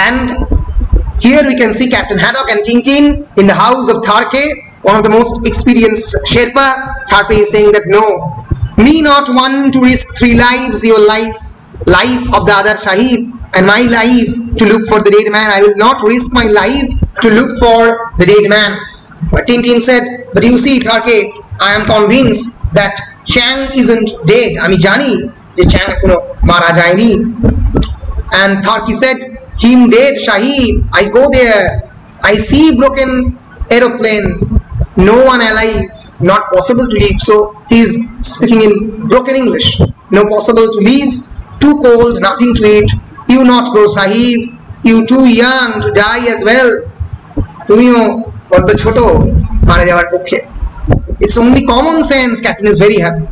And here we can see Captain Haddock and Tintin in the house of Tharke, one of the most experienced Sherpa. Tharke is saying that, "No, me not one to risk 3 lives, your life of the other Sahib, and my life to look for the dead man. I will not risk my life to look for the dead man." But Tintin said, "But you see, Tharke, I am convinced that Chang isn't dead. Ami jani je Chang ekhno mara jayeni." And Tharke said, "Him dead, Sahib. I go there. I see broken aeroplane. No one alive. Not possible to leave." So he is speaking in broken English. "No possible to leave. Too cold, nothing to eat. You not go, Sahib. You too young to die as well. Tumio boddo choto mara jawar pokkhe." It's only common sense. Captain is very happy.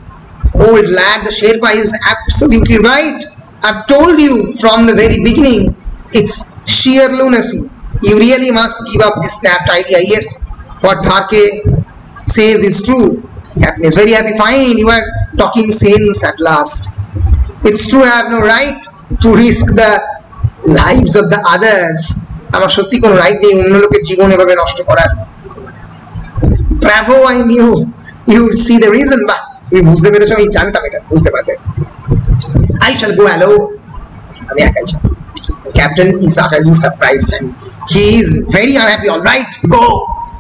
Old lad, the Sherpa is absolutely right. I've told you from the very beginning, it's sheer lunacy. You really must give up this snapped idea. Yes, what Tharke says is true. Captain is very happy. Fine, you are talking sense at last. It's true, I have no right to risk the lives of the others. আমার সত্যি কোনো right নেই অন্য লোকের জীবন এভাবে নষ্ট করার। Bravo, I knew you would see the reason. বাহ, তুমি বুঝতে পেরেছো, আমি জানতাম এটা বুঝতে পারবে। I shall go alone. আমি একাই যাব। Captain is utterly surprised and he is very unhappy. All right, go,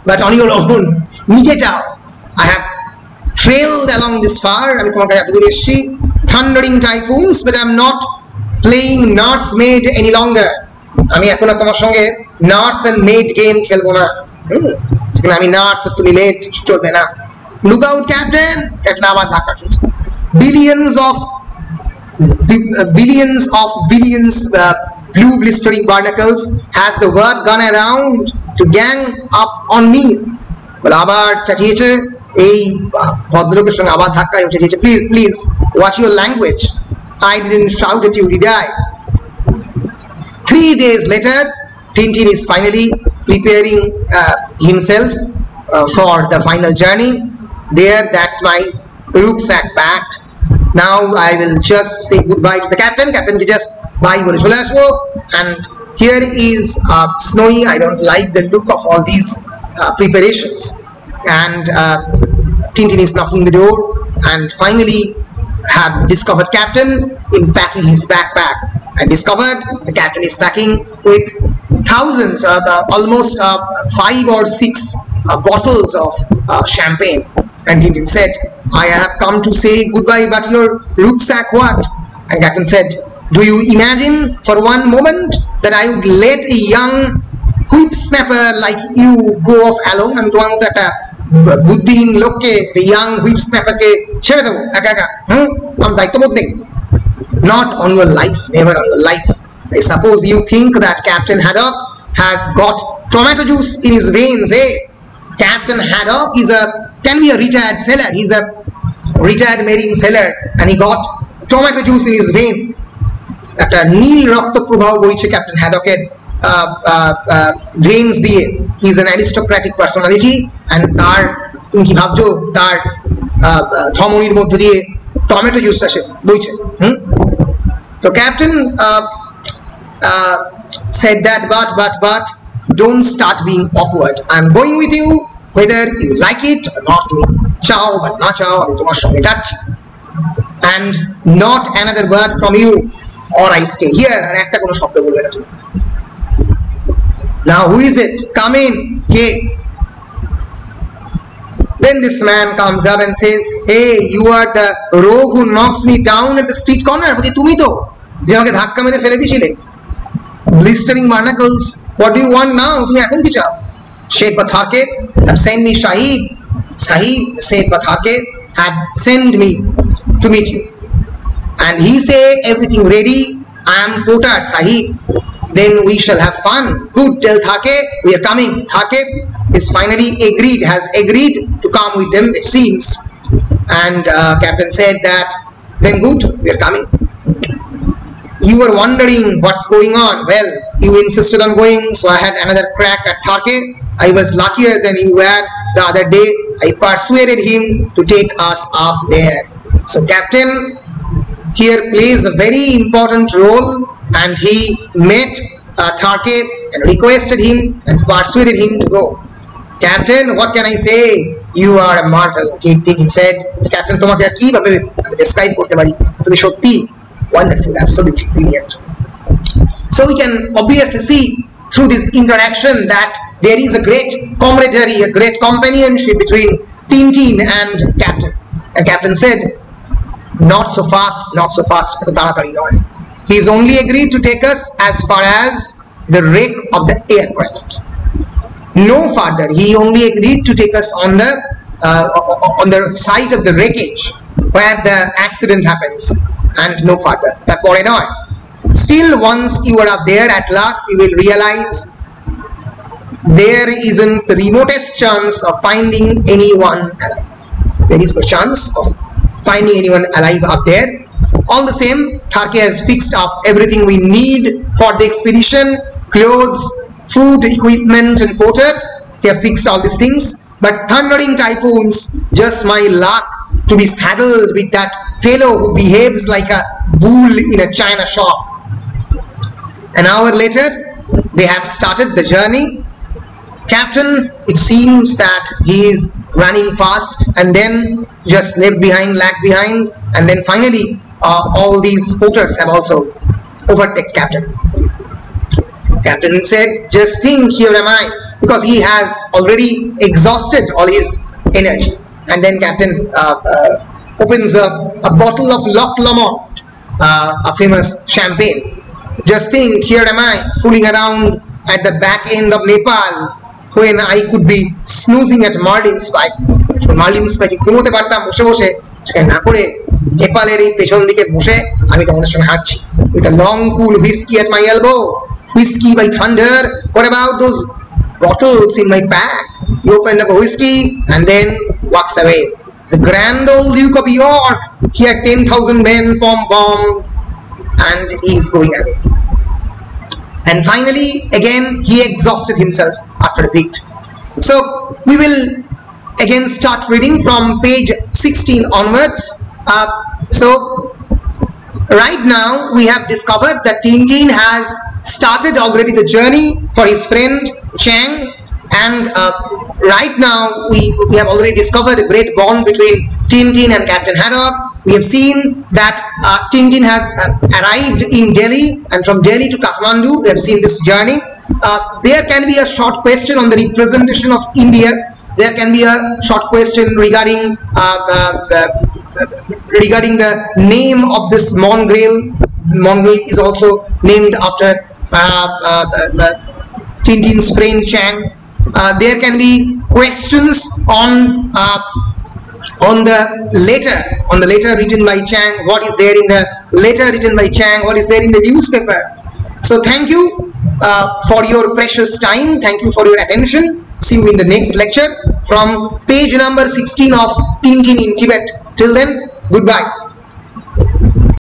but on your own. নিজে যাও। I have trailed along this far. আমি তোমার কাছে এত দূর এসেছি। Thundering typhoons, but I'm not playing nursemaid any longer. আমি এখন আর তোমার সঙ্গে নার্স এন্ড মেড গেম খেলবো না। যেখানে আমি নার্স আর তুমি মেড চলবে না। Look out captain. ক্যাপ্টেন আবার ধাক্কা খেয়েছে। billions blue blistering barnacles has the word gone around to gang up on me. বলে আবার চাচিয়েছে এই ভদ্রলোকের সঙ্গে আবার ধাক্কায় উঠে গিয়েছে। Please watch your language. I didn't shout at you, did I? 3 days later, Tintin is finally preparing himself for the final journey. There, that's my rucksack packed. Now I will just say goodbye to the captain. Captain ki just bye bole chole asbo. And here is Snowy. I don't like the look of all these preparations. And Tintin is knocking the door and finally have discovered Captain in packing his backpack. I discovered the captain is packing with thousands, almost 5 or 6 bottles of champagne. And Tintin said, I have come to say goodbye, but your rucksack what? And Captain said, do you imagine for one moment that I would let a young whip snapper like you go off alone? আমি তোমার মতো একটা বুদ্ধিহীন লোককে, young whip স্ন্যাপারকে ছেড়ে দেবো একা একা? আমার দায়িত্ববোধ নেই? Not on your life, never on your life. I suppose you think that Captain Haddock has got tomato juice in his veins, eh? Captain Haddock can be a retired sailor. He's a retired marine sailor and he got tomato juice in his vein. একটা নীল রক্ত প্রবাহ বইছে captain হ্যাডকের veins দিয়ে. He is an aristocratic personality and তার তুমি কি ভাবছো তার ধমনির মধ্যে দিয়ে টমেটো জুস আসে বইছে? So Captain said that, but don't start being awkward. I'm going with you, whether you like it or not. তুমি চাও বা না চাও, আমি তোমার সঙ্গে যাচ্ছি। And not another word from you, or I stay here. আর একটা কোনো শব্দ বলবে না তুমি। Now who is it? Come in. K? Then this man comes up and says, hey, you are the rogue who knocks me down at the street corner. বলি তুমি তো যে আমাকে ধাক্কা মেরে ফেলে দিয়েছিলে। Blistering barnacles. What do you want now? তুমি এখন কি চাও? Sherpa Tharke have sent me Sahib. Sherpa Tharke had sent me to meet you. And he say everything ready. I am Porter Sahib. Then we shall have fun. Good, tell Tharke we are coming. Tharke is finally has agreed to come with them, it seems. And Captain said that, then good, we are coming. You were wondering what's going on. Well, you insisted on going, so I had another crack at Tharke. I was luckier than you were the other day. I persuaded him to take us up there. So Captain here plays a very important role, and he met Tharke and requested him and persuaded him to go. Captain, what can I say? You are a marvel. Tintin said, Captain, তোমাকে আর কিভাবে describe করতে পারি? তুমি সত্যি wonderful, absolutely brilliant. So we can obviously see through this interaction that there is a great camaraderie, a great companionship between Tintin and Captain. And Captain said, not so fast, he is only agreed to take us as far as the wreck of the aircraft. No further. He only agreed to take us on the site of the wreckage where the accident happens, and no further. তারপরে নয়। Still, once you are up there, at last you will realize there isn't the remotest chance of finding anyone alive. There is no chance of finding anyone alive up there. All the same, Tharke has fixed up everything we need for the expedition: clothes, food, equipment, and porters. He have fixed all these things. But thundering typhoons, just my luck to be saddled with that fellow who behaves like a bull in a china shop. An hour later, they have started the journey. Captain, it seems that he is running fast and then just lag behind, and then finally all these porters have also overtaken Captain. Captain said, just think, here am I, because he has already exhausted all his energy. And then Captain opens a bottle of Loch Lomond, a famous champagne. Just think, here am I, fooling around at the back end of Nepal, when I could be snoozing at Marlin's Spike. Marlin's Spike ঘুমোতে পারতাম বসে বসে, না করে নেপালের এই পেছন দিকে বসে আমি তোমাদের সঙ্গে হাঁটছি, with a long cool whiskey at my elbow. Whiskey by thunder. What about those bottles in my bag? He opened up a whiskey and then walks away. The grand old Duke of York, he had 10,000 men, pom-pom, and he's going away. And finally, again, he exhausted himself after a bit. So we will again start reading from page 16 onwards. So right now we have discovered that Tintin has started already the journey for his friend Chang, and right now we have already discovered a great bond between Tintin and Captain Haddock. We have seen that Tintin has arrived in Delhi, and from Delhi to Kathmandu we have seen this journey. There can be a short question on the representation of India. There can be a short question regarding the name of this mongrel. Mongrel is also named after Tintin's friend Chang. There can be questions on the letter written by Chang. What is there in the letter written by Chang? What is there in the newspaper? So thank you for your precious time. Thank you for your attention. See you in the next lecture from page number 16 of Tintin in Tibet. Till then, goodbye.